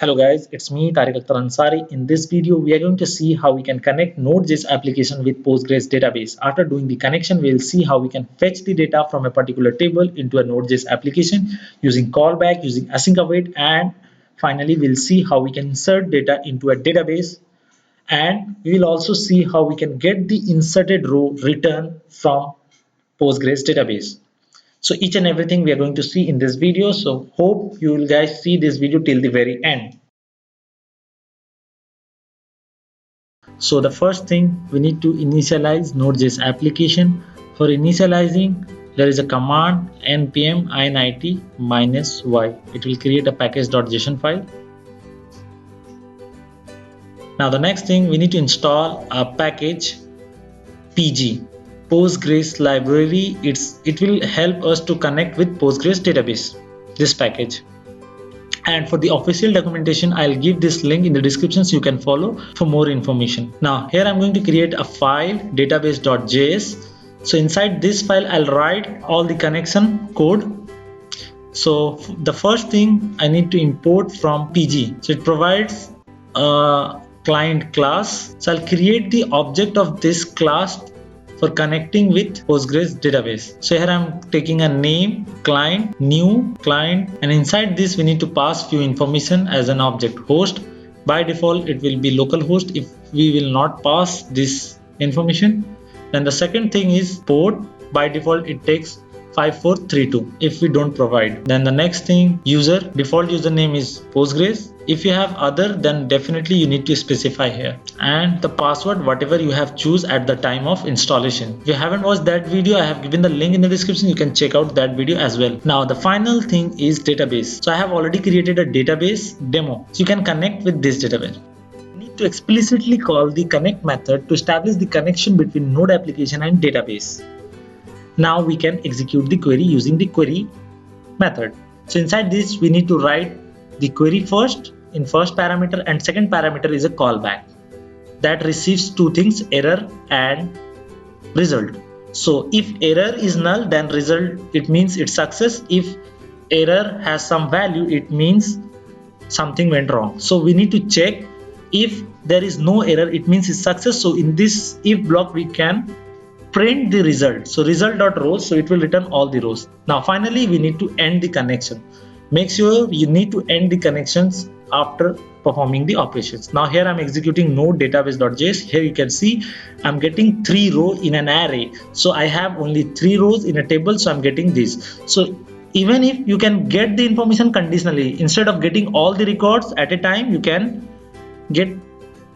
Hello guys, it's me Tariq Akhtar Ansari. In this video, we are going to see how we can connect Node.js application with Postgres database. After doing the connection, we'll see how we can fetch the data from a particular table into a Node.js application using callback, using async await, and finally we'll see how we can insert data into a database, and we will also see how we can get the inserted row return from Postgres database. So each and everything we are going to see in this video. So hope you will guys see this video till the very end. So the first thing, we need to initialize Node.js application. For initializing, there is a command npm init -y. It will create a package.json file. Now the next thing, we need to install a package pg, Postgres library. It will help us to connect with Postgres database, this package. And for the official documentation, I'll give this link in the description so you can follow for more information. Now here I'm going to create a file database.js. So inside this file I'll write all the connection code. So the first thing, I need to import from pg. So it provides a client class. So I'll create the object of this class for connecting with Postgres database. So here I'm taking a name, client, new client, and inside this we need to pass few information as an object. Host, by default it will be localhost if we will not pass this information. Then the second thing is port. By default it takes 5432 if we don't provide. Then the next thing, user, default username is Postgres. If you have other, then definitely you need to specify here. And the password, whatever you have choose at the time of installation. If you haven't watched that video, I have given the link in the description. You can check out that video as well. Now the final thing is database. So I have already created a database demo. So you can connect with this database. You need to explicitly call the connect method to establish the connection between node application and database. Now we can execute the query using the query method. So inside this we need to write the query first in first parameter, and second parameter is a callback that receives two things, error and result. So if error is null, then result, it means it's success. If error has some value, it means something went wrong. So we need to check. If there is no error, it means it's success. So in this if block we can print the result. So result.rows, so it will return all the rows. Now finally we need to end the connection. Make sure you need to end the connections after performing the operations. Now here I'm executing node database.js. Here you can see I'm getting 3 rows in an array. So I have only 3 rows in a table, so I'm getting this. So even if you can get the information conditionally, instead of getting all the records at a time, you can get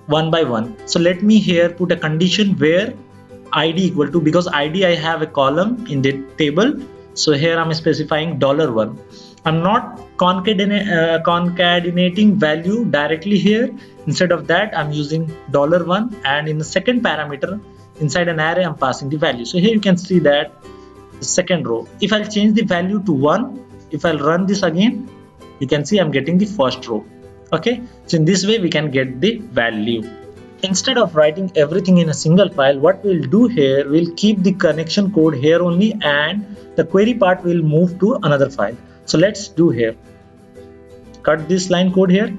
one by one. So let me here put a condition where id equal to, because id I have a column in the table, so here I'm specifying $1. I'm not concatenating value directly here. Instead of that I'm using $1, and in the second parameter inside an array I'm passing the value. So here you can see that the second row, if I'll change the value to 1, if I'll run this again, you can see I'm getting the first row. Okay, so in this way we can get the value. Instead of writing everything in a single file, what we'll do here, we'll keep the connection code here only, and the query part will move to another file. So let's do here, cut this line code here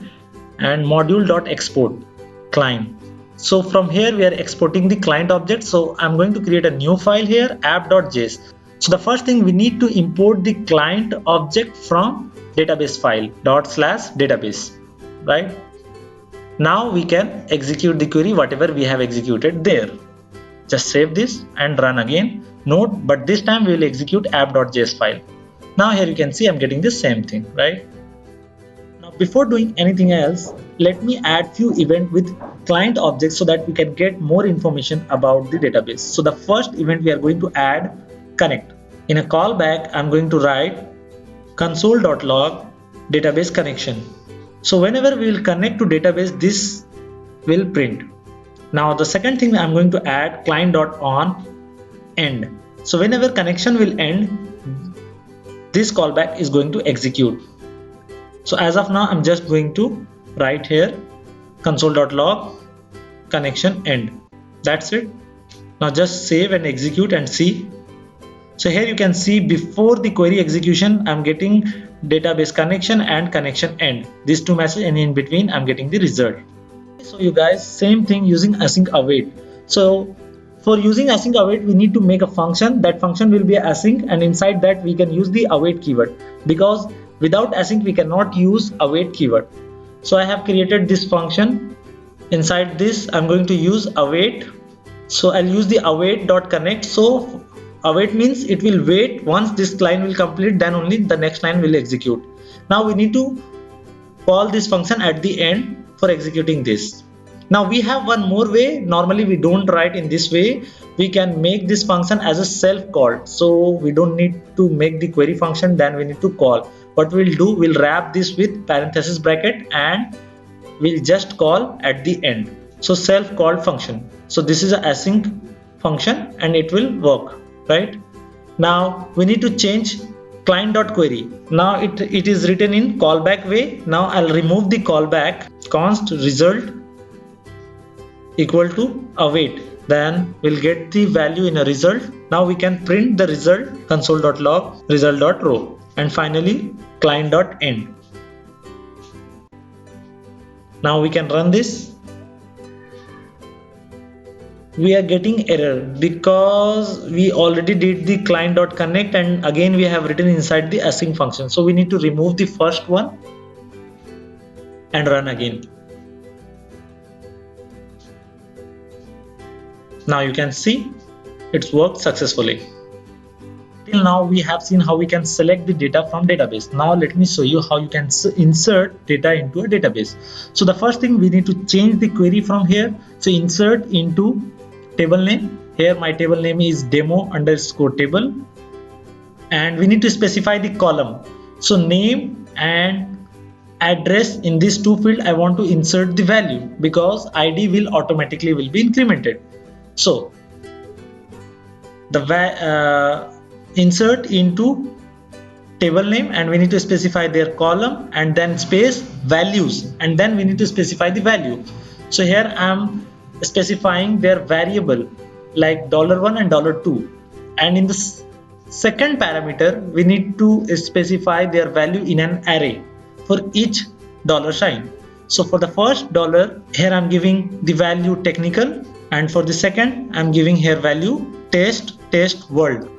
and module.export client. So from here we are exporting the client object. So I'm going to create a new file here, app.js. So the first thing, we need to import the client object from database file /database, right? Now we can execute the query whatever we have executed there. Just save this and run again. Note, but this time we will execute app.js file. Now here you can see I'm getting the same thing, right? Now before doing anything else, let me add few event with client objects so that we can get more information about the database. So the first event we are going to add connect. In a callback I'm going to write console.log database connection. So whenever we will connect to database, this will print. Now the second thing I'm going to add client.on end. So whenever connection will end, this callback is going to execute. So as of now I'm just going to write here console.log connection end. That's it. Now just save and execute and see. So here you can see before the query execution I'm getting database connection and connection end. These two messages, and in between I'm getting the result. So you guys, same thing using async await. So for using async await, we need to make a function. That function will be async, and inside that we can use the await keyword, because without async we cannot use await keyword. So I have created this function. Inside this I'm going to use await. So I'll use the await.connect. So await means it will wait. Once this line will complete, then only the next line will execute. Now we need to call this function at the end for executing this. Now we have one more way. Normally we don't write in this way. We can make this function as a self call. So we don't need to make the query function, then we need to call. What we'll do, we'll wrap this with parenthesis bracket and we'll just call at the end. So self called function. So this is a async function and it will work, right? Now we need to change client.query. Now it is written in callback way. Now I'll remove the callback. Const result equal to await. Then we'll get the value in a result. Now we can print the result console.log result.row, and finally client.end. Now we can run this. We are getting error because we already did the client.connect and again we have written inside the async function. So we need to remove the first one and run again. Now you can see it's worked successfully. Till now we have seen how we can select the data from database. Now let me show you how you can insert data into a database. So the first thing, we need to change the query from here. So insert into table name. Here my table name is demo underscore table, and we need to specify the column. So name and address, in these two fields I want to insert the value because ID will automatically be incremented. So the insert into table name, and we need to specify their column and then space values, and then we need to specify the value. So here I am specifying their variable like $1 and $2, and in the second parameter we need to specify their value in an array for each $sign. So for the first dollar, here I'm giving the value technical, and for the second I'm giving here value test world.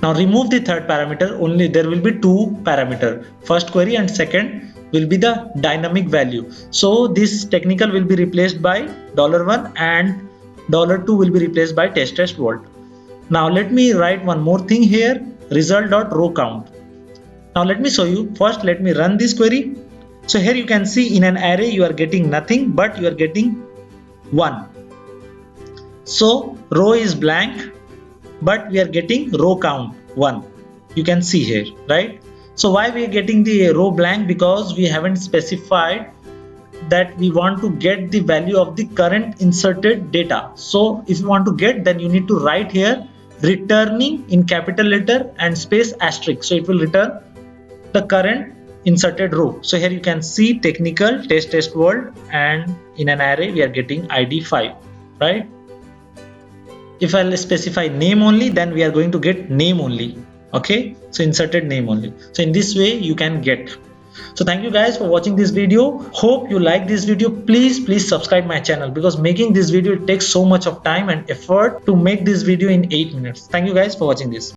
Now remove the third parameter. Only there will be two parameter, first query and second will be the dynamic value. So this technical will be replaced by $1 and $2 will be replaced by test world. Now let me write one more thing here, result.row count. Now let me show you. First let me run this query. So here you can see in an array you are getting nothing, but you are getting 1. So row is blank, but we are getting row count 1. You can see here, right? So why we are getting the row blank? Because we haven't specified that we want to get the value of the current inserted data. So if you want to get, then you need to write here returning in capital letter and space asterisk. So it will return the current inserted row. So here you can see technical test world, and in an array we are getting ID 5, right? If I'll specify name only, then we are going to get name only. Okay, so inserted name only. So in this way you can get. So thank you guys for watching this video. Hope you like this video. Please subscribe my channel, because making this video takes so much of time and effort to make this video in 8 minutes. Thank you guys for watching this.